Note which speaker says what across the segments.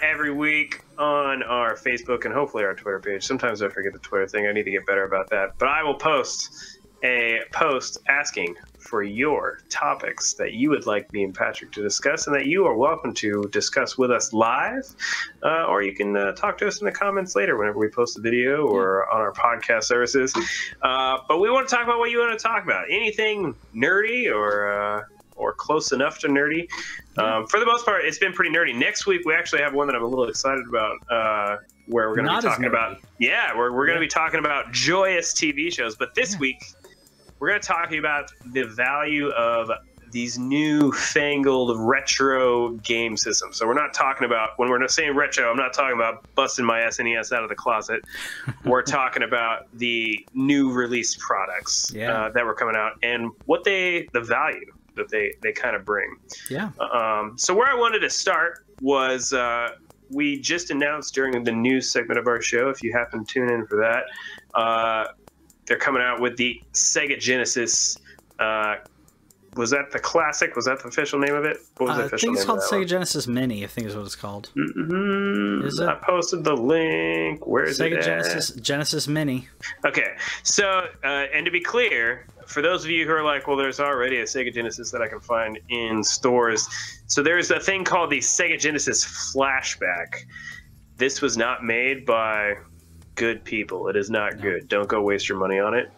Speaker 1: Every week on our Facebook and hopefully our Twitter page. Sometimes I forget the Twitter thing. I need to get better about that. But I will post a post asking for your topics that you would like me and Patrick to discuss and that you are welcome to discuss with us live. Or you can talk to us in the comments later whenever we post a video or on our podcast services. But we want to talk about what you want to talk about. Anything nerdy or close enough to nerdy. For the most part, it's been pretty nerdy. Next week, we actually have one that I'm a little excited about, where we're going to be talking about, we're going to be talking about joyous TV shows. But this week, we're going to talk about the value of these new-fangled retro game systems. So we're not talking about, when we're saying retro, I'm not talking about busting my SNES out of the closet. We're talking about the new release products that were coming out and what the value that they kind of bring. So where I wanted to start was we just announced during the news segment of our show, if you happen to tune in for that, they're coming out with the Sega Genesis. Was that the classic? Was that the official name of it? What was the official name?
Speaker 2: I think it's called Sega Genesis Mini, I think is what it's called.
Speaker 1: Is it? I posted the link. Where is it at?
Speaker 2: Sega Genesis Mini.
Speaker 1: Okay, so, and to be clear, for those of you who are like, well, there's already a Sega Genesis that I can find in stores. So there's a thing called the Sega Genesis Flashback. This was not made by good people. It is not good. Don't go waste your money on it.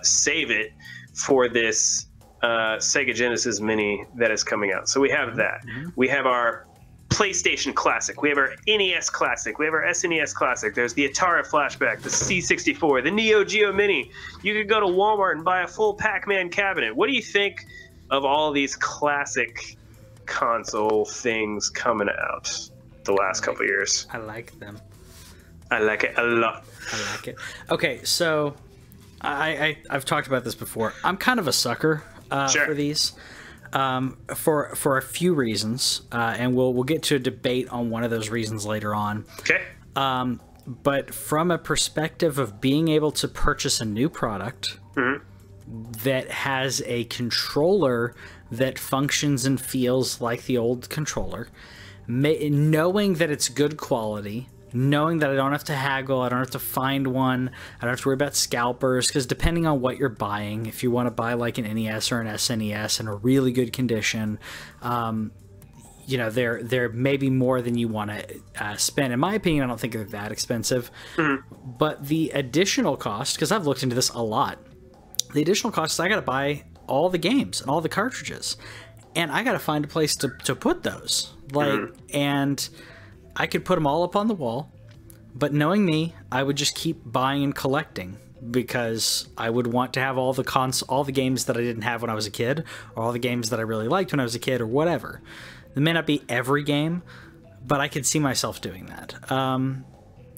Speaker 1: Save it for this Sega Genesis Mini that is coming out. So we have that. We have our PlayStation Classic. We have our NES Classic. We have our SNES Classic. There's the Atari Flashback, the C64, the Neo Geo Mini. You could go to Walmart and buy a full Pac-Man cabinet. What do you think of all these classic console things coming out the last couple of years?
Speaker 2: I like them.
Speaker 1: I like it a lot.
Speaker 2: I like it. Okay, so I've talked about this before. I'm kind of a sucker for these. For a few reasons, and we'll get to a debate on one of those reasons later on.
Speaker 1: Okay.
Speaker 2: But from a perspective of being able to purchase a new product that has a controller that functions and feels like the old controller, knowing that it's good quality, knowing that I don't have to haggle, I don't have to find one, I don't have to worry about scalpers, because depending on what you're buying, if you want to buy like an NES or an SNES in a really good condition, you know, there may be more than you want to spend. In my opinion, I don't think they're that expensive. But the additional cost, because I've looked into this a lot, the additional cost is I got to buy all the games and all the cartridges, and I got to find a place to put those. And I could put them all up on the wall, but knowing me, I would just keep buying and collecting because I would want to have all the games that I didn't have when I was a kid, or all the games that I really liked when I was a kid, or whatever. It may not be every game, but I could see myself doing that.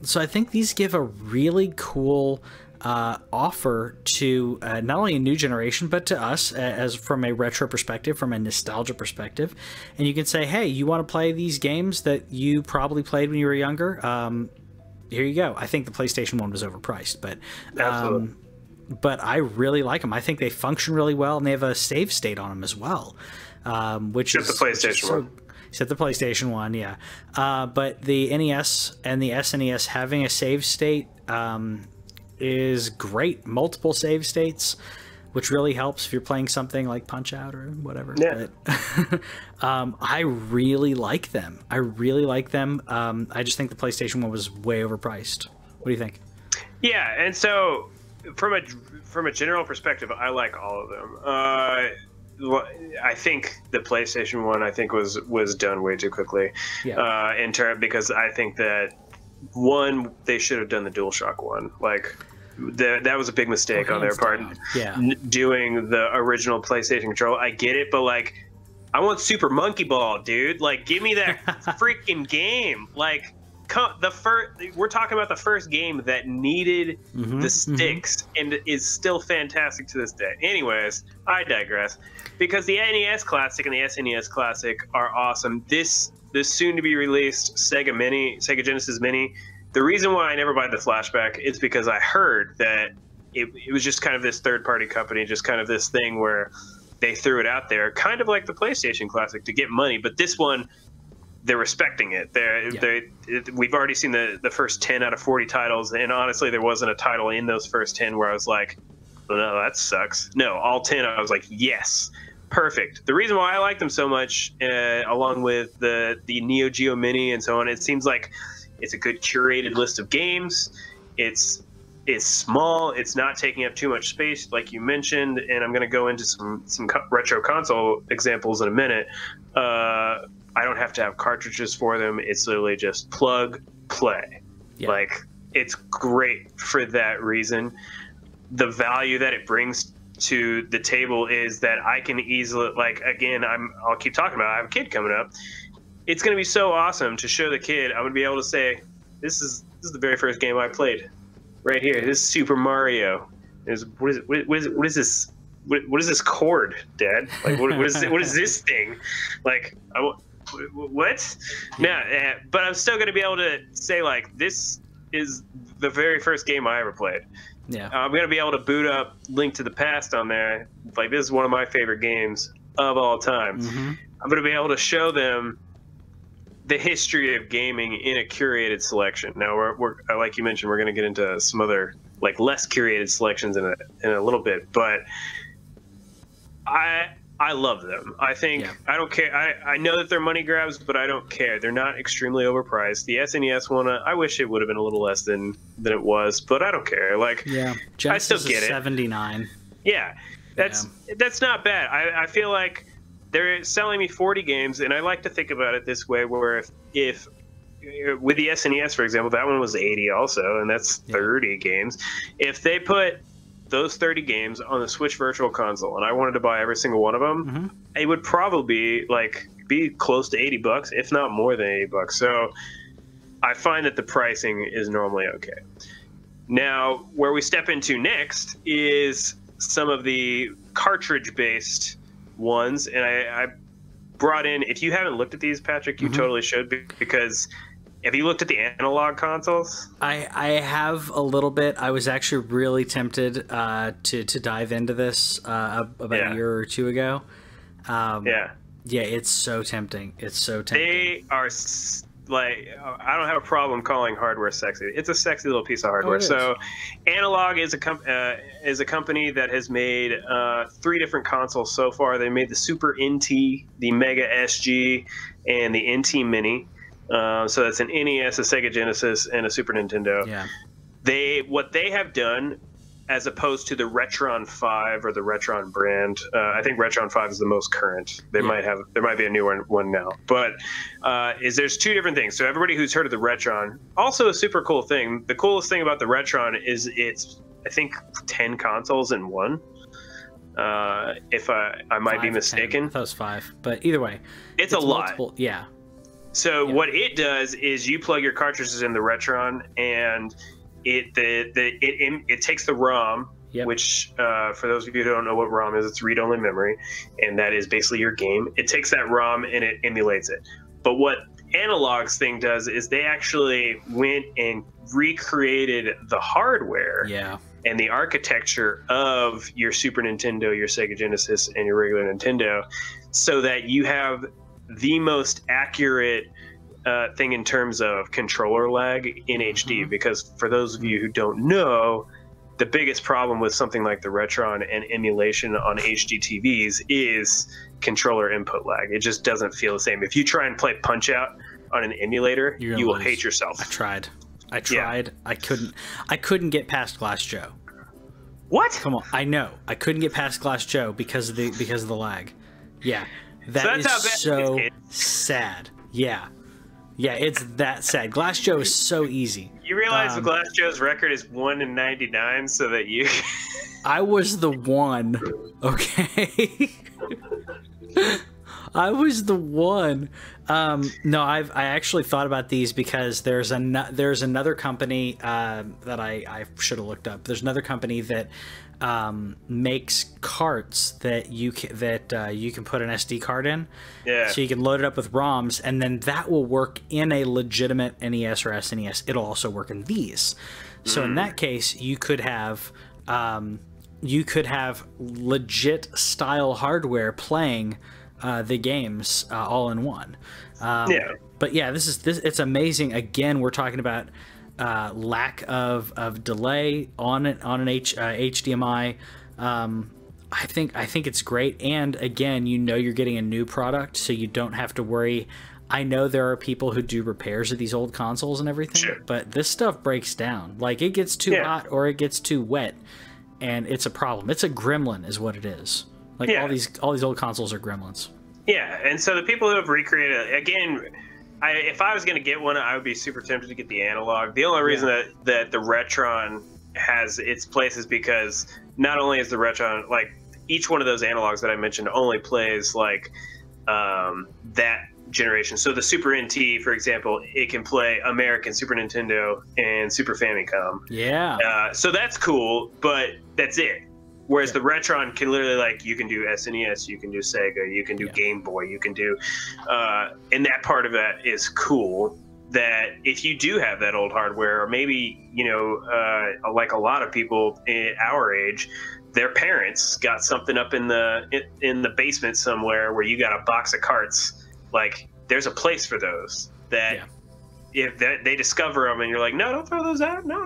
Speaker 2: So I think these give a really cool offer to not only a new generation, but to us as from a retro perspective, from a nostalgia perspective. And you can say, hey, you want to play these games that you probably played when you were younger? Here you go. I think the PlayStation 1 was overpriced, but but I really like them. I think they function really well, and they have a save state on them as well, which is the PlayStation 1. Except the PlayStation 1, yeah. But the NES and the SNES having a save state is great. Multiple save states, which really helps if you're playing something like Punch-Out or whatever. Yeah. But, I really like them. I really like them. I just think the PlayStation 1 was way overpriced. What do you think? Yeah, and so from a general perspective, I like all of them. I think the PlayStation 1 was done way too quickly. Yeah. Because I think that one, they should have done the DualShock one. Like, that was a big mistake on their part. Yeah. Doing the original PlayStation controller. I get it, but like, I want Super Monkey Ball, dude. Like, give me that freaking game. Like, we're talking about the first game that needed the sticks and is still fantastic to this day. Anyways, I digress. Because the NES Classic and the SNES Classic are awesome. This soon-to-be released Sega Genesis Mini, the reason why I never buy the Flashback is because I heard that
Speaker 1: it was just kind of this third-party company, just kind of this thing where they threw it out there, kind of like the PlayStation Classic, to get money. But this one, they're respecting it. We've already seen the first 10 out of 40 titles, and honestly, there wasn't a title in those first 10 where I was like, well, no, that sucks. No, all 10, I was like, yes, perfect. The reason why I like them so much, along with the Neo Geo Mini and so on, it seems like it's a good curated list of games. It's small. It's not taking up too much space, like you mentioned, and I'm going to go into some retro console examples in a minute. I don't have to have cartridges for them. It's literally just plug, play. Yeah. Like, it's great for that reason. The value that it brings to the table is that I can easily, like, again, I'll keep talking about it. I have a kid coming up. It's going to be so awesome to show the kid. I'm going to be able to say, this is the very first game I played. Right here, this is Super Mario. What is this? What is this cord, Dad? Like, what is this thing? Like, what? No, but I'm still gonna be able to say, like, this is the very first game I ever played. Yeah, I'm gonna be able to boot up Link to the Past on there. Like, this is one of my favorite games of all time. Mm-hmm. I'm gonna be able to show them the history of gaming in a curated selection. Now, we're like you mentioned, we're going to get into some other, like, less curated selections in a little bit, but I love them. I think I don't care. I know that they're money grabs, but I don't care. They're not extremely overpriced. The SNES one, I wish it would have been a little less than it was, but I don't care. Like, I still get it. $79. Yeah, that's not bad. I feel like they're selling me 40 games, and I like to think about it this way, where if with the SNES, for example, that one was 80 also, and that's 30 games. If they put those 30 games on the Switch Virtual Console, and I wanted to buy every single one of them, it would probably be close to $80, if not more than $80. So I find that the pricing is normally okay. Now, where we step into next is some of the cartridge-based ones, and I brought in, if you haven't looked at these, Patrick, you totally should, because have you looked at the analog consoles?
Speaker 2: I have a little bit. I was actually really tempted to dive into this about a year or two ago. Yeah, it's so tempting. It's so tempting.
Speaker 1: They are like, I don't have a problem calling hardware sexy. It's a sexy little piece of hardware. So Analog is a company that has made 3 different consoles so far. They made the Super NT, the Mega SG, and the NT Mini. So that's an NES, a Sega Genesis, and a Super Nintendo. Yeah. What they have done, as opposed to the Retron 5 or the Retron brand, I think Retron 5 is the most current. There might be a newer one now, but there's 2 different things. So everybody who's heard of the Retron, also a super cool thing. The coolest thing about the Retron is it's, I think, 10 consoles in one. If I might be mistaken.
Speaker 2: I thought it was 5, but either way,
Speaker 1: it's a lot.
Speaker 2: Multiple, yeah.
Speaker 1: So what it does is you plug your cartridges in the Retron, and it takes the ROM, which for those of you who don't know what ROM is, it's read-only memory, and that is basically your game. It takes that ROM and it emulates it. But what Analog's thing does is they actually went and recreated the hardware and the architecture of your Super Nintendo, your Sega Genesis, and your regular Nintendo, so that you have the most accurate thing in terms of controller lag in HD. Because for those of you who don't know, the biggest problem with something like the Retron and emulation on HD TVs is controller input lag. It just doesn't feel the same. If you try and play Punch-Out on an emulator, you will hate yourself.
Speaker 2: I tried. I couldn't get past Glass Joe.
Speaker 1: What?
Speaker 2: Come on. I know. I couldn't get past Glass Joe because of the lag. Yeah. That is so sad. Yeah. Yeah, it's that sad. Glass Joe is so easy.
Speaker 1: You realize Glass Joe's record is 1 in 99, so that you...
Speaker 2: I was the one, okay? I was the one. No, I actually thought about these because there's another company that I should have looked up. There's another company that makes carts that you can put an SD card in. Yeah. So you can load it up with ROMs, and then that will work in a legitimate NES or SNES. It'll also work in these. So in that case, you could have you could have legit style hardware playing the games all in one. But yeah, this it's amazing. Again, we're talking about lack of delay on an HDMI. I think it's great, and again, you're getting a new product, so you don't have to worry. I know there are people who do repairs of these old consoles and everything, but this stuff breaks down. Like, it gets too hot or it gets too wet, and it's a problem. It's a gremlin, is what it is. Like, all these old consoles are gremlins. Yeah,
Speaker 1: and so the people who have recreated, again, if I was going to get one, I would be super tempted to get the analog. The only reason that the Retron has its place is because not only is the Retron, like, each one of those analogs that I mentioned only plays, like, that generation. So the Super NT, for example, it can play American, Super Nintendo, and Super Famicom.
Speaker 2: Yeah.
Speaker 1: So that's cool, but that's it. Whereas the Retron can literally, like, you can do SNES, you can do Sega, you can do Game Boy, you can do, and that part of that is cool. That if you do have that old hardware, or maybe, like a lot of people our age, their parents got something up in the basement somewhere where you got a box of carts. Like, there's a place for those that if they discover them and you're like, no, don't throw those out. No,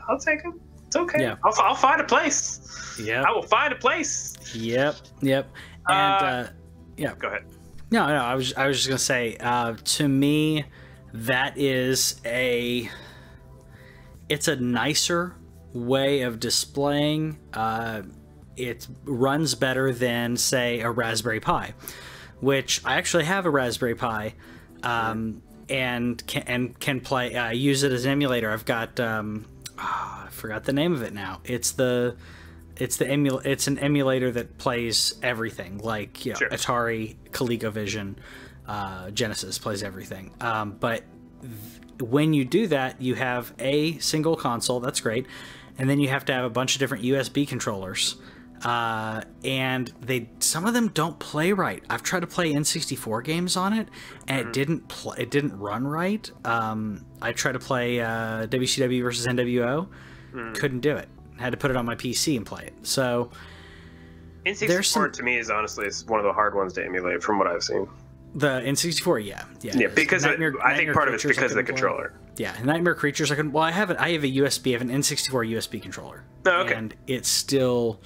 Speaker 1: I'll take them. It's okay. Yeah. I'll find a place. Yeah. I will find a place.
Speaker 2: Yep. And
Speaker 1: go ahead.
Speaker 2: No, I was just gonna say, to me, that is it's a nicer way of displaying. It runs better than, say, a Raspberry Pi, which I actually have a Raspberry Pi, and can play. Use it as an emulator. I've got I forgot the name of it now. It's an emulator that plays everything, like Atari, ColecoVision, Genesis plays everything. But when you do that, you have a single console. That's great. And then you have to have a bunch of different USB controllers. And some of them don't play right. I've tried to play N64 games on it, and it didn't run right. I tried to play WCW versus NWO, couldn't do it. Had to put it on my PC and play it. So
Speaker 1: N64 to me is honestly one of the hard ones to emulate from what I've seen.
Speaker 2: The N64, yeah,
Speaker 1: because I think part of it's because of the controller.
Speaker 2: Yeah, Nightmare Creatures. I have an N64 USB controller.
Speaker 1: Oh, okay.
Speaker 2: And it still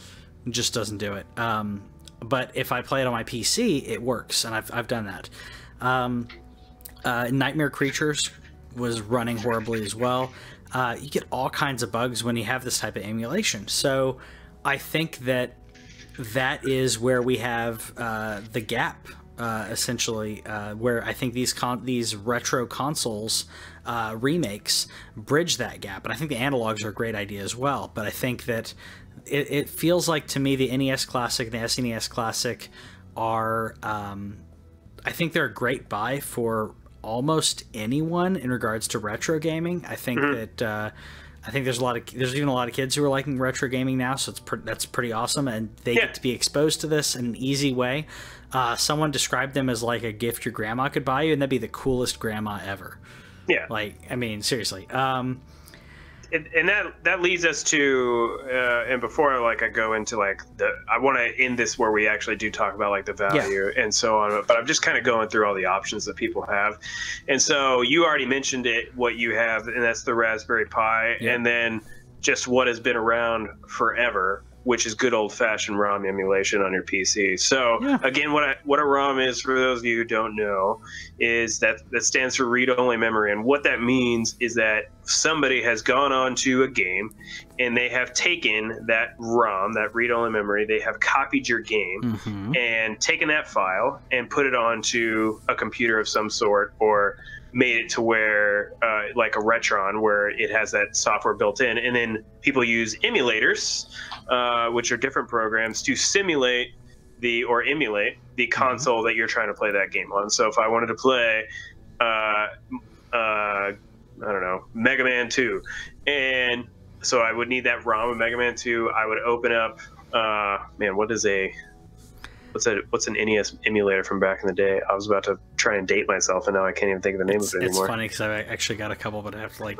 Speaker 2: just doesn't do it. But if I play it on my PC, it works, and I've done that. Nightmare Creatures was running horribly as well. You get all kinds of bugs when you have this type of emulation. So I think that is where we have the gap, essentially, where I think these retro consoles remakes bridge that gap. And I think the analogs are a great idea as well. But I think that it feels like, to me, the NES Classic and the SNES Classic are, I think they're a great buy for almost anyone in regards to retro gaming. I think that I think there's even a lot of kids who are liking retro gaming now, so that's pretty awesome, and they get to be exposed to this in an easy way. Someone described them as like a gift your grandma could buy you, and that'd be the coolest grandma ever.
Speaker 1: Yeah,
Speaker 2: like, I mean, seriously.
Speaker 1: And that leads us to and before I go into I want to end this where we actually do talk about like the value and so on, but I'm just kind of going through all the options that people have. And so you already mentioned what you have, and that's the Raspberry Pi, and then just what has been around forever, which is good old-fashioned ROM emulation on your PC. So again, what a ROM is, for those of you who don't know, is that stands for read-only memory. And what that means is that somebody has gone on to a game and they have taken that ROM, that read-only memory, they have copied your game and taken that file and put it onto a computer of some sort, or made it to where like a Retron, where it has that software built in, and then people use emulators, which are different programs, to simulate emulate the console that you're trying to play that game on. So if I wanted to play I don't know, Mega Man 2, and so I would need that ROM of Mega Man 2. I would open up what's an NES emulator from back in the day? I was about to try and date myself, and now I can't even think of the name of it anymore.
Speaker 2: It's funny because I actually got a couple, but I have to like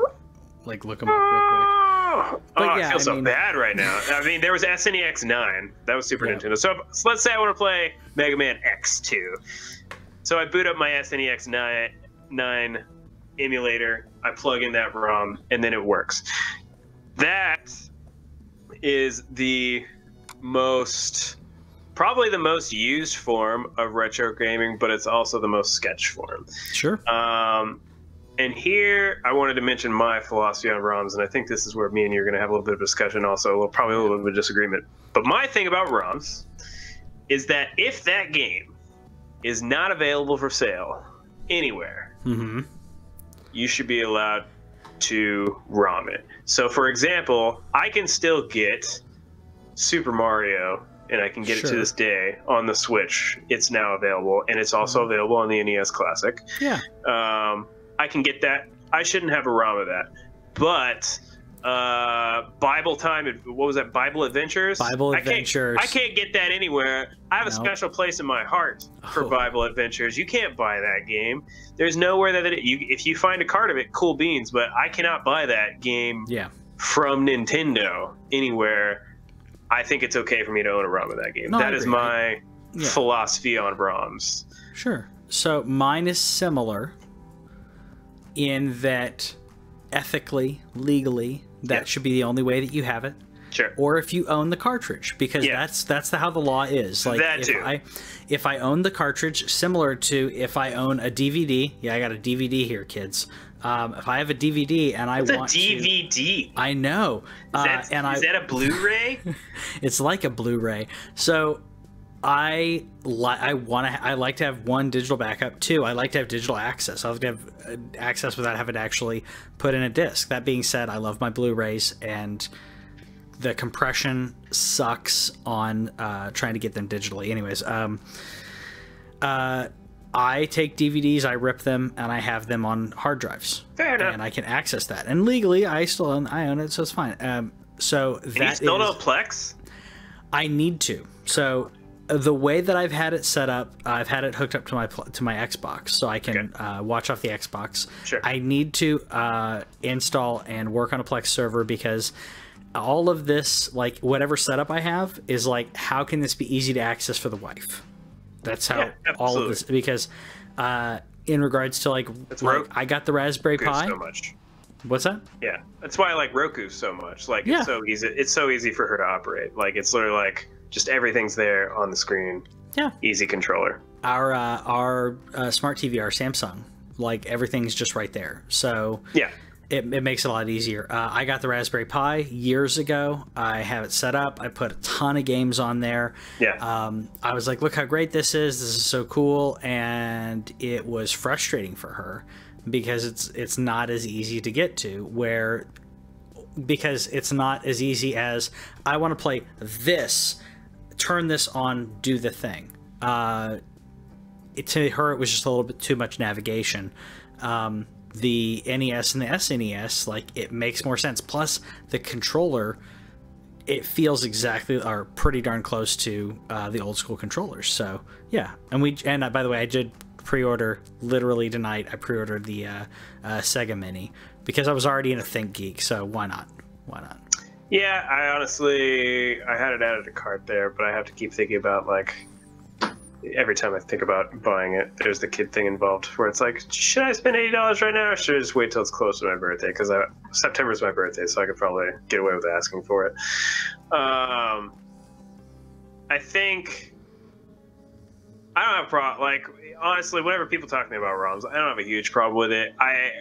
Speaker 2: look them up real quick.
Speaker 1: Oh,
Speaker 2: But
Speaker 1: I feel so bad right now. I mean, there was SNEX 9. That was Super Nintendo. So let's say I want to play Mega Man X2. So I boot up my SNEX 9 emulator. I plug in that ROM, and then it works. That is probably the most used form of retro gaming, but it's also the most sketch form.
Speaker 2: Sure.
Speaker 1: And here I wanted to mention my philosophy on ROMs, and I think this is where me and you are going to have a little bit of discussion also, probably a little bit of disagreement. But my thing about ROMs is that if that game is not available for sale anywhere, you should be allowed to ROM it. So, for example, I can still get Super Mario, and I can get it to this day on the Switch. It's now available, and it's also available on the NES Classic.
Speaker 2: Yeah.
Speaker 1: I can get that. I shouldn't have a ROM of that. But Bible Time, what was that? Bible Adventures?
Speaker 2: Bible Adventures.
Speaker 1: I can't get that anywhere. I have a special place in my heart for Bible Adventures. You can't buy that game. There's nowhere that if you find a card of it, cool beans, but I cannot buy that game from Nintendo anywhere. I think it's okay for me to own a ROM of that game. That is my philosophy on ROMs.
Speaker 2: Sure. So mine is similar in that ethically, legally, that should be the only way that you have it.
Speaker 1: Sure.
Speaker 2: Or if you own the cartridge, because that's how the law is. Like if I own the cartridge, similar to if I own a DVD. Yeah, I got a DVD here, kids. If I have a DVD and I want
Speaker 1: a DVD.
Speaker 2: I know.
Speaker 1: Is that a Blu-ray?
Speaker 2: It's like a Blu-ray. So I like to have one, digital backup. Two, I like to have digital access. I like to have access without having to actually put in a disc. That being said, I love my Blu-rays, and the compression sucks on trying to get them digitally. Anyways, I take DVDs, I rip them, and I have them on hard drives.
Speaker 1: Fair enough.
Speaker 2: And I can access that. And legally, I own it, so it's fine. So that
Speaker 1: you still don't Plex?
Speaker 2: I need to. So the way that I've had it set up, I've had it hooked up to my Xbox, so I can watch off the Xbox.
Speaker 1: Sure.
Speaker 2: I need to install and work on a Plex server, because all of this, like whatever setup I have, is like, how can this be easy to access for the wife? That's how all of this, because in regards to like I got the Raspberry Pi.
Speaker 1: So much.
Speaker 2: What's that?
Speaker 1: Yeah, that's why I like Roku so much. Like it's so easy. It's so easy for her to operate. Like it's literally like just everything's there on the screen.
Speaker 2: Yeah.
Speaker 1: Easy controller.
Speaker 2: Our smart TV, our Samsung, like everything's just right there. So
Speaker 1: yeah.
Speaker 2: It makes it a lot easier. I got the Raspberry Pi years ago. I have it set up. I put a ton of games on there.
Speaker 1: Yeah.
Speaker 2: I was like, look how great this is. This is so cool. And it was frustrating for her because it's not as easy to get to, because it's not as easy as, I want to play this, turn this on, do the thing. To her, it was just a little bit too much navigation. The NES and the SNES, like, it makes more sense. Plus, the controller, it feels exactly, or pretty darn close to the old school controllers. So yeah, and by the way, I did pre-order literally tonight. I pre-ordered the Sega Mini because I was already in a ThinkGeek. So why not? Why not?
Speaker 1: Yeah, I had it added to cart there, but I have to keep thinking about, like, every time I think about buying it, there's the kid thing involved where it's like, should I spend $80 right now, or should I just wait till it's close to my birthday? Because September's my birthday, so I could probably get away with asking for it. I think I don't have a problem. Like, honestly, whenever people talk to me about ROMs, I don't have a huge problem with it. I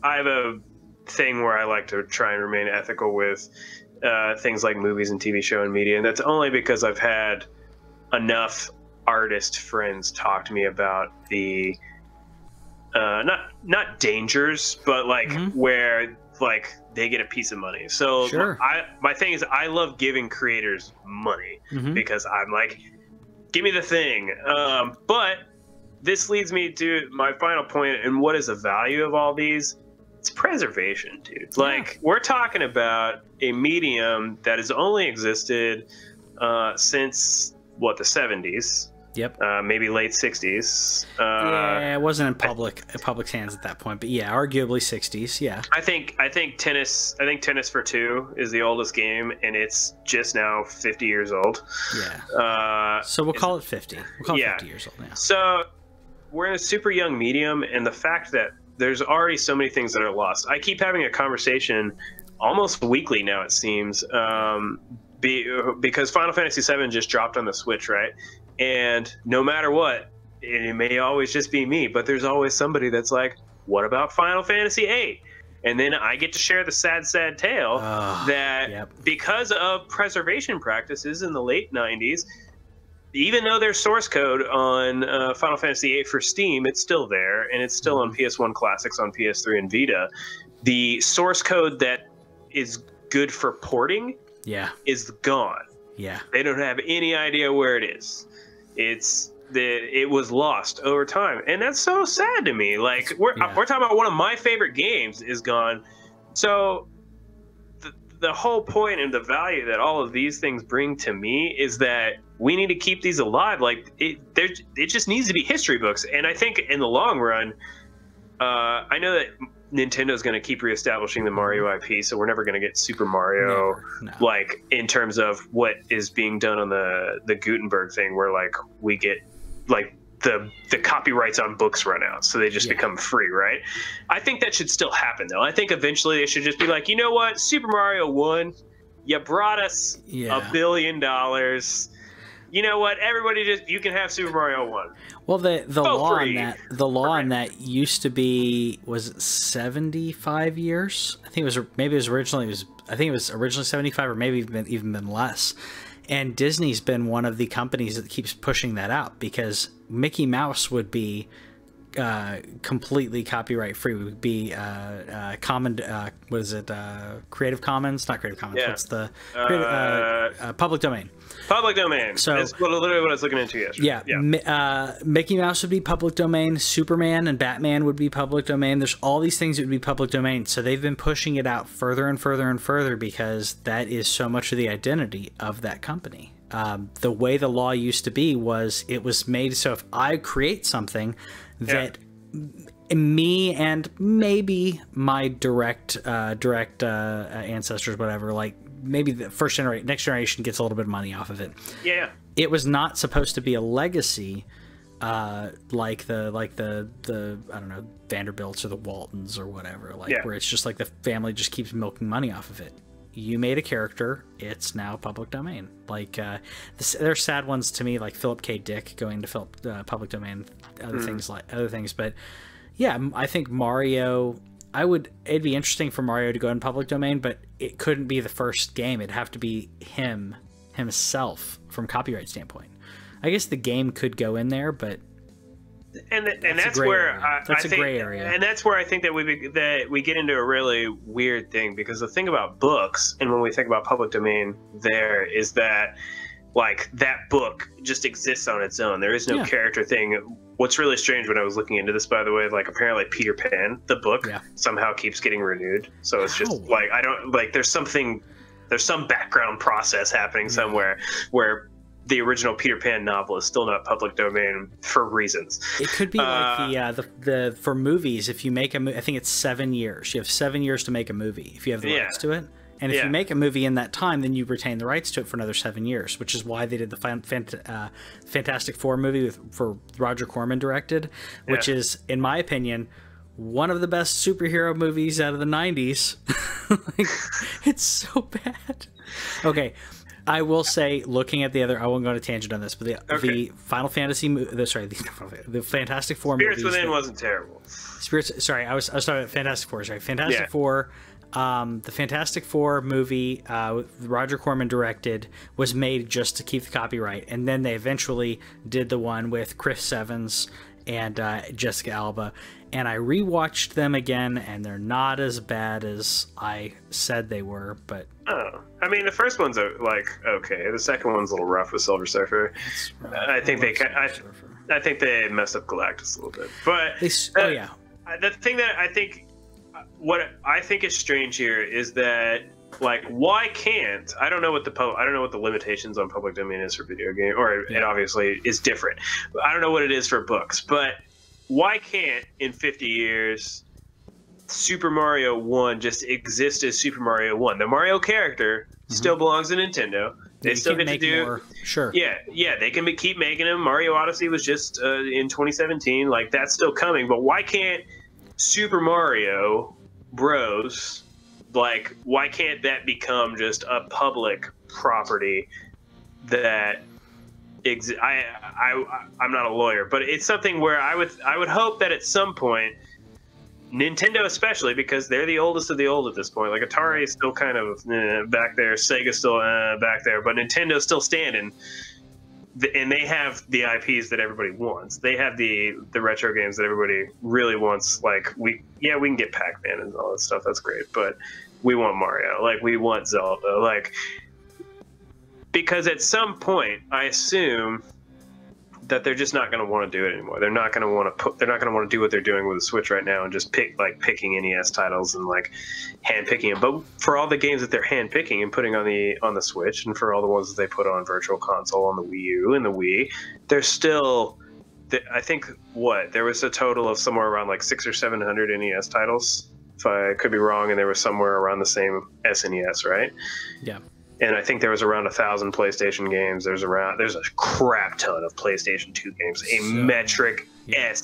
Speaker 1: have a thing where I like to try and remain ethical with things like movies and TV show and media, and that's only because I've had enough artist friends talk to me about the not dangers, but like where like they get a piece of money. So my thing is, I love giving creators money because I'm like, give me the thing. But this leads me to my final point, and what is the value of all these? It's preservation, dude. Like, we're talking about a medium that has only existed since the 70s.
Speaker 2: Yep.
Speaker 1: Maybe late 60s.
Speaker 2: Yeah, it wasn't in public hands at that point, but yeah, arguably 60s. Yeah.
Speaker 1: I think tennis for two is the oldest game, and it's just now 50 years old.
Speaker 2: Yeah. So we'll call it 50. We'll call it 50 years old now.
Speaker 1: So we're in a super young medium, and the fact that there's already so many things that are lost. I keep having a conversation almost weekly now, it seems, because Final Fantasy VII just dropped on the Switch, right? And no matter what, it may always just be me, but there's always somebody that's like, what about Final Fantasy VIII? And then I get to share the sad, sad tale that because of preservation practices in the late 90s, even though there's source code on Final Fantasy VIII for Steam, it's still there, and it's still on PS1 Classics, on PS3 and Vita. The source code that is good for porting is gone. Yeah. They don't have any idea where it is. It was lost over time, and that's so sad to me. Like we're talking about one of my favorite games is gone. So the whole point and the value that all of these things bring to me is that we need to keep these alive. Like it just needs to be history books. And I think in the long run, I know that Nintendo's going to keep reestablishing the Mario IP, so we're never going to get Super Mario, like in terms of what is being done on the Gutenberg thing, where like we get like the copyrights on books run out, so they just become free, right? I think that should still happen, though. I think eventually they should just be like, you know what, Super Mario 1, you brought us $1 billion. You know what? Everybody you can have Super Mario 1.
Speaker 2: Well, the law on that used to be, was it 75 years? I think it was originally 75, or maybe even been less. And Disney's been one of the companies that keeps pushing that out, because Mickey Mouse would be completely copyright free. Would be common. What is it? Creative Commons? Not Creative Commons. What's the public domain?
Speaker 1: Public domain. So that's literally what I was looking into yesterday.
Speaker 2: Yeah. Mickey Mouse would be public domain. Superman and Batman would be public domain. There's all these things that would be public domain. So they've been pushing it out further and further and further, because that is so much of the identity of that company. The way the law used to be was it was made so if I create something that me and maybe my direct ancestors, whatever, like maybe the next generation gets a little bit of money off of it. Yeah. It was not supposed to be a legacy like the I don't know, Vanderbilts or the Waltons or whatever, where it's just like the family just keeps milking money off of it. You made a character, it's now public domain. Like there's sad ones to me, like Philip K. Dick going to public domain, other things. But yeah, I think Mario, it'd be interesting for Mario to go in public domain, but it couldn't be the first game. It'd have to be himself from copyright standpoint. I guess the game could go in there, but
Speaker 1: that's where
Speaker 2: that's a gray area.
Speaker 1: And that's where I think that we get into a really weird thing, because the thing about books, and when we think about public domain, there is that like that book just exists on its own. There is no character thing. What's really strange when I was looking into this, by the way, like apparently Peter Pan, the book, somehow keeps getting renewed. So it's just like there's some background process happening somewhere where the original Peter Pan novel is still not public domain for reasons.
Speaker 2: It could be like the for movies. If you make a movie, I think it's 7 years. You have 7 years to make a movie if you have the rights to it. And if you make a movie in that time, then you retain the rights to it for another 7 years, which is why they did the Fantastic Four movie for Roger Corman directed, which is, in my opinion, one of the best superhero movies out of the 90s. Like, it's so bad. Okay. I will say, looking at the other, I won't go on a tangent on this, but the Final Fantasy, the Fantastic Four
Speaker 1: movies. Spirits Within wasn't terrible.
Speaker 2: Sorry, I was talking about Fantastic Four. Sorry, Fantastic Four. The Fantastic Four movie, Roger Corman directed, was made just to keep the copyright, and then they eventually did the one with Chris Evans and Jessica Alba, and I rewatched them again, and they're not as bad as I said they were. But
Speaker 1: I mean, the first one's like okay. The second one's a little rough with Silver Surfer. I think they messed up Galactus a little bit, but the thing that what I think is strange here is that Like, why can't, I don't know what the limitations on public domain is for video game, or it obviously is different. I don't know what it is for books, but why can't in 50 years Super Mario 1 just exist as Super Mario 1? The Mario character still belongs to Nintendo. They still get to do
Speaker 2: more. Sure.
Speaker 1: Yeah, they can keep making them. Mario Odyssey was just in 2017. Like, that's still coming, but why can't Super Mario Bros, like, why can't that become just a public property that I'm not a lawyer, but it's something where I would hope that at some point, Nintendo especially, because they're the oldest of the old at this point. Like, Atari is still kind of back there, Sega's still back there, but Nintendo's still standing. And they have the IPs that everybody wants. They have the retro games that everybody really wants. Like, we can get Pac-Man and all that stuff. That's great, but we want Mario. Like, we want Zelda. Like, because at some point, I assume that they're just not going to want to do it anymore. They're not going to want to They're not going to want to do what they're doing with the Switch right now and just picking NES titles and like hand picking them. But for all the games that they're hand picking and putting on the Switch, and for all the ones that they put on Virtual Console on the Wii U and the Wii, they're still. I think there was a total of somewhere around like 600 or 700 NES titles. If I could be wrong, and they were somewhere around the same SNES, right?
Speaker 2: Yeah.
Speaker 1: And I think there was around 1,000 PlayStation games. There's a crap ton of PlayStation 2 games, metric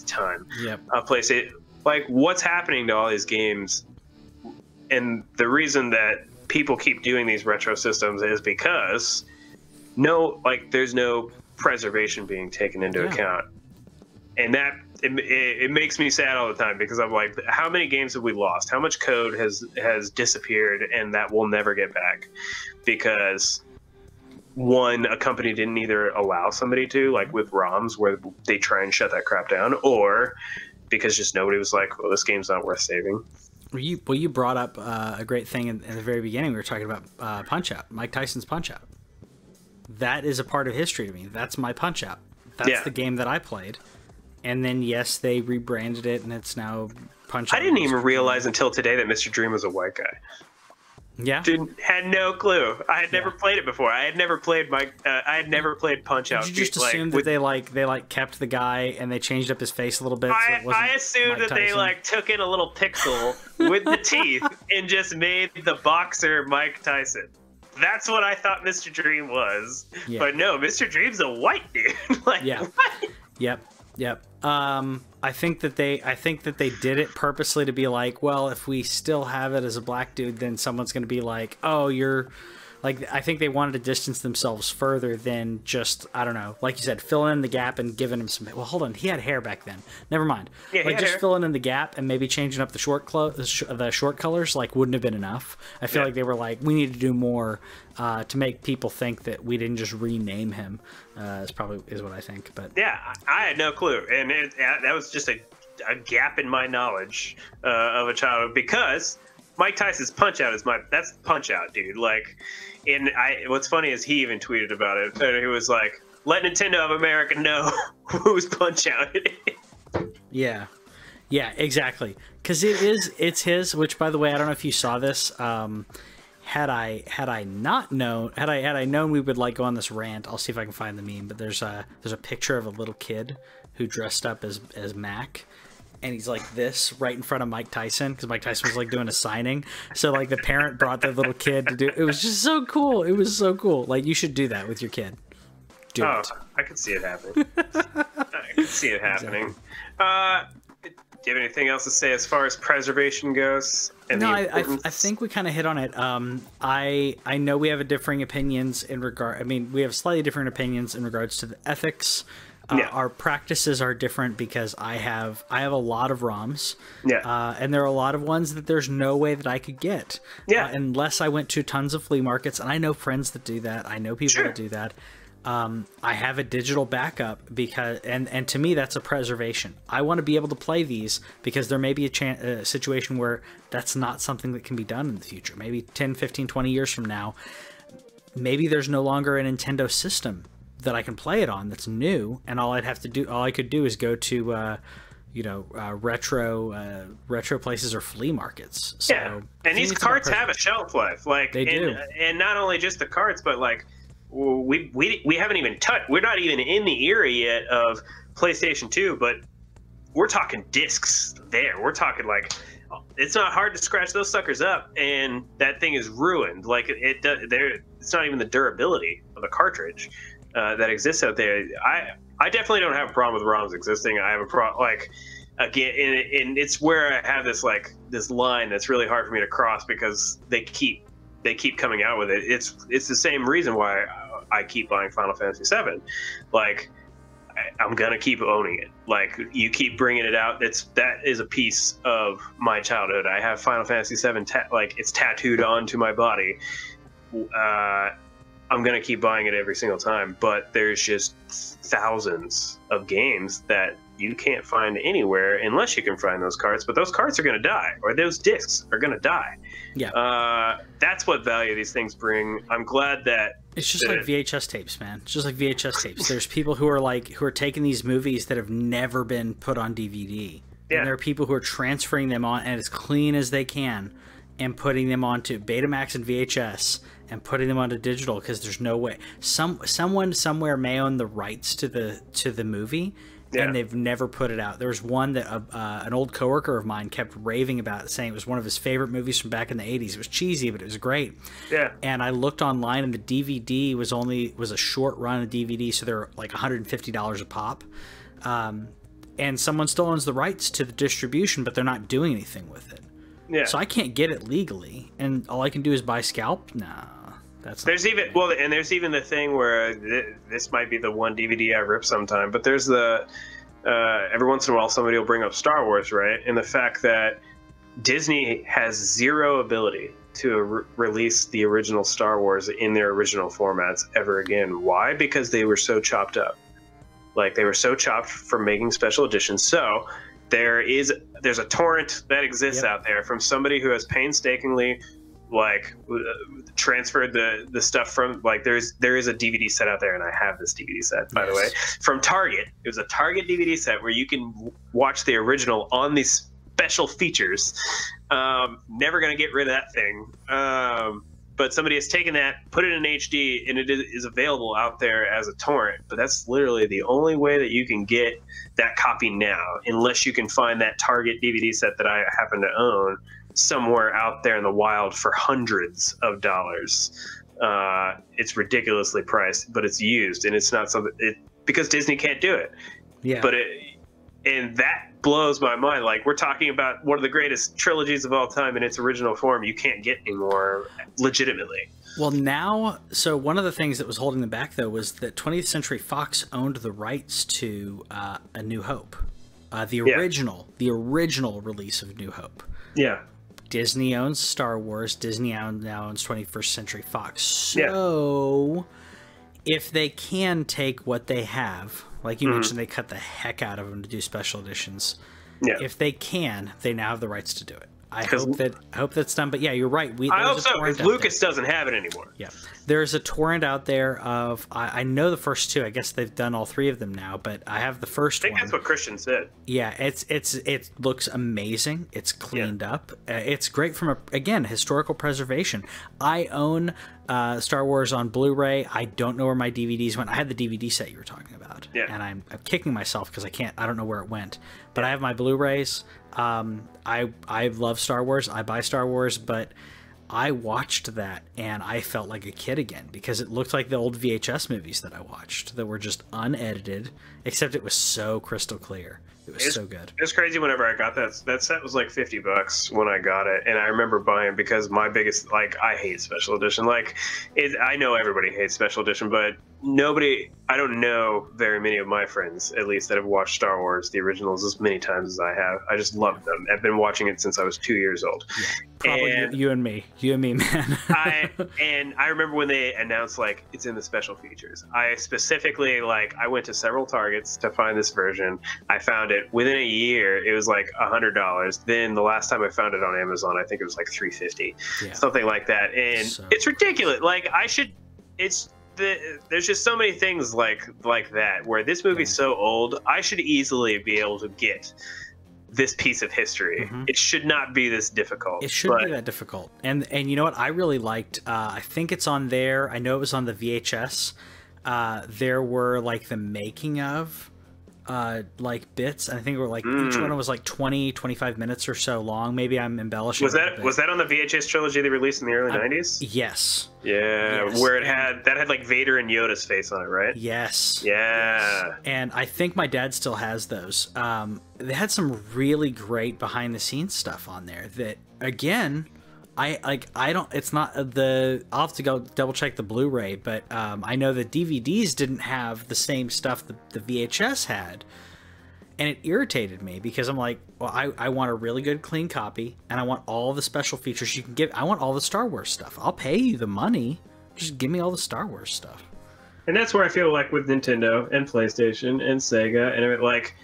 Speaker 1: ton of PlayStation. Like, what's happening to all these games? And the reason that people keep doing these retro systems is because there's no preservation being taken into account, and that it makes me sad all the time, because I'm like, how many games have we lost? How much code has disappeared and that we'll never get back? Because a company didn't either allow somebody to, like with ROMs, where they try and shut that crap down, or because just nobody was like, well, this game's not worth saving.
Speaker 2: Well, you brought up a great thing in the very beginning. We were talking about Punch-Out, Mike Tyson's Punch-Out. That is a part of history to me. That's my Punch-Out. That's the game that I played. And then, yes, they rebranded it, and it's now Punch-Out.
Speaker 1: I didn't even realize until today that Mr. Dream was a white guy.
Speaker 2: Yeah,
Speaker 1: had no clue. I had never played it before. I had never played Punch-Out.
Speaker 2: Did you just assume that they kept the guy and they changed up his face a little bit?
Speaker 1: I assumed that they took in a little pixel with the teeth and just made the boxer Mike Tyson. That's what I thought Mr. Dream was. Yeah. But no, Mr. Dream's a white dude. What?
Speaker 2: Yep. I think that they did it purposely to be like, well, if we still have it as a black dude, then someone's going to be like, oh, you're like, I think they wanted to distance themselves further than just, I don't know, like you said, filling in the gap and giving him some. Well, hold on, he had hair back then. Never mind. Yeah, like just filling in the gap and maybe changing up the short colors like wouldn't have been enough. I feel like they were like, we need to do more to make people think that we didn't just rename him. Is what I think. But
Speaker 1: yeah, I had no clue, and that was just a gap in my knowledge of a child, because Mike Tyson's Punch-Out that's Punch-Out, dude. Like, what's funny is he even tweeted about it, and he was like, "Let Nintendo of America know who's Punch-Out it is."
Speaker 2: Yeah, exactly. Because it's his. Which, by the way, I don't know if you saw this. Had I known we would go on this rant, I'll see if I can find the meme. But there's a picture of a little kid who dressed up as Mac, and he's like this right in front of Mike Tyson, because Mike Tyson was doing a signing. So the parent brought the little kid to do. It was just so cool. It was so cool. Like, you should do that with your kid. Do it.
Speaker 1: I could see it happening. I could see it happening. Exactly. Do you have anything else to say as far as preservation goes?
Speaker 2: No, I think we kind of hit on it. I know we have differing opinions in regard. I mean, we have slightly different opinions in regards to the ethics. Our practices are different, because I have a lot of ROMs. And there are a lot of ones that there's no way that I could get. Unless I went to tons of flea markets, and I know friends that do that. I know people that do that. I have a digital backup, because and to me that's a preservation. I want to be able to play these, because there may be a situation where that's not something that can be done in the future. Maybe 10, 15, 20 years from now, maybe there's no longer a Nintendo system that I can play it on that's new, and all I could do is go to retro places or flea markets. So
Speaker 1: yeah, and these carts have a shelf life. Like
Speaker 2: they do,
Speaker 1: and not only just the carts, but like we haven't even touched. We're not even in the era yet of PlayStation 2, but we're talking discs there. We're talking like it's not hard to scratch those suckers up, and that thing is ruined. Like it's not even the durability of the cartridge that exists out there. I definitely don't have a problem with ROMs existing. I have a problem, like, again, and it's where I have this line that's really hard for me to cross because they keep coming out with it. It's the same reason why I keep buying Final Fantasy VII. Like, I'm gonna keep owning it. Like, you keep bringing it out. That is a piece of my childhood. I have Final Fantasy VII like it's tattooed onto my body. I'm gonna keep buying it every single time, but there's just thousands of games that you can't find anywhere unless you can find those carts. But those carts are gonna die, or those discs are gonna die.
Speaker 2: Yeah.
Speaker 1: That's what value these things bring. I'm glad that
Speaker 2: it's just like VHS tapes, man. It's just like VHS tapes. There's people who are taking these movies that have never been put on DVD. Yeah. And there are people who are transferring them on and as clean as they can and putting them onto Betamax and VHS and putting them onto digital because there's no way. Someone somewhere may own the rights to the movie. Yeah. And they've never put it out. There was one that an old coworker of mine kept raving about, saying it was one of his favorite movies from back in the 80s. It was cheesy, but it was great.
Speaker 1: Yeah.
Speaker 2: And I looked online, and the DVD was a short run of DVD, so they're like $150 a pop. And someone still owns the rights to the distribution, but they're not doing anything with it. Yeah. So I can't get it legally, and all I can do is buy scalp. Nah. There's even the thing where this might be the one DVD I rip sometime, but there's every once in a while somebody will bring up Star Wars, right? And the fact that Disney has zero ability to release the original Star Wars in their original formats ever again. Why? Because they were so chopped up. Like, they were so chopped from making special editions. So there's a torrent that exists out there from somebody who has painstakingly transferred the stuff from, like, there is a DVD set out there, and I have this DVD set, by the way, from Target. It was a Target DVD set where you can watch the original on these special features. Never gonna get rid of that thing. But somebody has taken that, put it in HD, and it is available out there as a torrent. But that's literally the only way that you can get that copy now, unless you can find that Target DVD set that I happen to own somewhere out there in the wild for hundreds of dollars. It's ridiculously priced, but it's used, and it's not something because Disney can't do it. Yeah. But and that blows my mind. Like, we're talking about one of the greatest trilogies of all time in its original form. You can't get anymore legitimately. Well, now, so one of the things that was holding them back, though, was that 20th Century Fox owned the rights to A New Hope, the original release of New Hope.
Speaker 1: Yeah.
Speaker 2: Disney owns Star Wars. Disney now owns 21st Century Fox. So if they can take what they have, like you mentioned, they cut the heck out of them to do special editions. Yeah. If they can, they now have the rights to do it. I hope that's done. But yeah, you're right.
Speaker 1: I hope so, because Lucas doesn't have it anymore.
Speaker 2: Yeah. There's a torrent out there of, I know the first two. I guess they've done all three of them now, but I have the first one.
Speaker 1: I think that's what Christian said.
Speaker 2: Yeah, it looks amazing. It's cleaned up. It's great from again, historical preservation. I own Star Wars on Blu-ray. I don't know where my DVDs went. I had the DVD set you were talking about. Yeah. And I'm kicking myself because I don't know where it went. But I have my Blu-rays. I love Star Wars. I buy Star Wars, but I watched that and I felt like a kid again because it looked like the old VHS movies that I watched that were just unedited, except it was so crystal clear. It was so good.
Speaker 1: It's crazy. Whenever I got that set was like $50 when I got it, and I remember buying because my biggest, I hate special edition. I know everybody hates special edition, but I don't know very many of my friends, at least, that have watched Star Wars, the originals, as many times as I have. I just love them. I've been watching it since I was 2 years old.
Speaker 2: Yeah, probably you and me, man.
Speaker 1: I remember when they announced, it's in the special features. I specifically, I went to several Targets to find this version. I found it within a year. It was $100. Then the last time I found it on Amazon, I think it was $350, something like that. And it's ridiculous. there's just so many things like that where this movie's so old. I should easily be able to get this piece of history. It should not be this difficult.
Speaker 2: It shouldn't be that difficult. And you know what I really liked? I think it's on there. I know it was on the VHS. There were like the making of like bits. I think it were like each one was like 20-25 minutes or so long. Maybe I'm embellishing.
Speaker 1: Was that on the VHS trilogy they released in the early 90s?
Speaker 2: Yes.
Speaker 1: Yeah, yes. Where it had like Vader and Yoda's face on it, right?
Speaker 2: Yes.
Speaker 1: Yeah.
Speaker 2: Yes. And I think my dad still has those. They had some really great behind the scenes stuff on there that, again, it's not I'll have to go double check the Blu-ray, but I know the DVDs didn't have the same stuff the VHS had, and it irritated me because I'm like, well, I want a really good clean copy, and I want all the special features you can give. I want all the Star Wars stuff. I'll pay you the money, just give me all the Star Wars stuff.
Speaker 1: And that's where I feel like with Nintendo and PlayStation and Sega and like,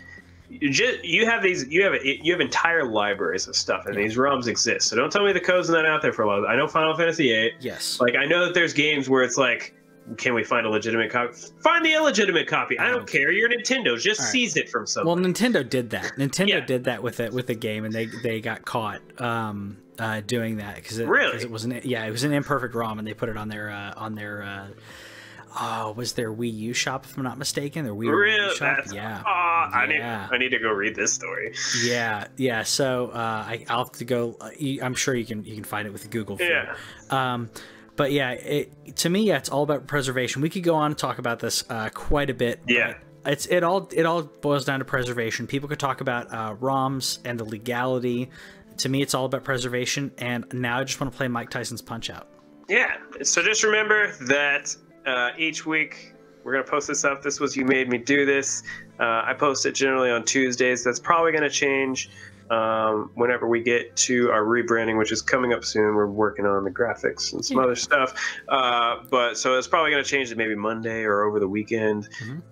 Speaker 1: you have entire libraries of stuff, and these ROMs exist. So don't tell me the code's not out there for a lot. I know Final Fantasy VIII.
Speaker 2: Yes.
Speaker 1: Like I know that there's games where it's like, can we find a legitimate copy? Find the illegitimate copy. I don't care. You're Nintendo. Just seize it from someone.
Speaker 2: Well, Nintendo did that. Nintendo did that with the game, and they got caught doing that because it was an imperfect ROM, and they put it on their. Was their Wii U shop, if I'm not mistaken? Their Wii U shop? Yeah.
Speaker 1: I need to go read this story.
Speaker 2: Yeah. So I'll have to go. I'm sure you can find it with Google. But yeah, to me, it's all about preservation. We could go on and talk about this quite a bit.
Speaker 1: Yeah.
Speaker 2: It all boils down to preservation. People could talk about ROMs and the legality. To me, it's all about preservation. And now I just want to play Mike Tyson's Punch-Out.
Speaker 1: Yeah. So just remember that. Each week we're going to post this up. This was You Made Me Do This. I post it generally on Tuesdays. That's probably going to change whenever we get to our rebranding, which is coming up soon. We're working on the graphics and some other stuff. But so it's probably going to change to maybe Monday or over the weekend.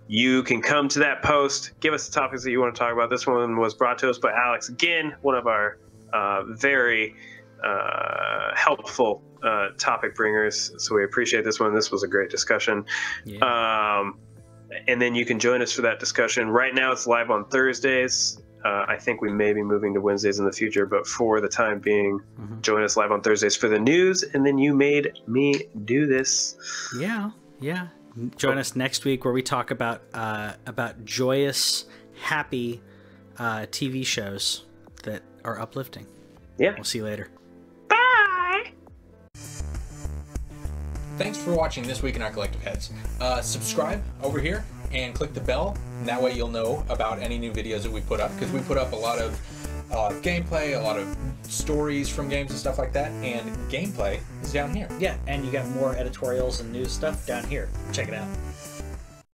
Speaker 1: You can come to that post, give us the topics that you want to talk about. This one was brought to us by Alex, again, one of our very helpful topic bringers, so we appreciate this one. This was a great discussion. And then you can join us for that discussion. Right now it's live on Thursdays. I think we may be moving to Wednesdays in the future, but for the time being, join us live on Thursdays for the news. And then You Made Me Do This. Yeah. Join us next week where we talk about joyous, happy TV shows that are uplifting. We'll see you later.
Speaker 3: Thanks for watching This Week in Our Collective Heads. Subscribe over here and click the bell, and that way you'll know about any new videos that we put up, because we put up a lot of gameplay, a lot of stories from games and stuff like that, and gameplay is down here.
Speaker 2: Yeah, and you got more editorials and news stuff down here. Check it out.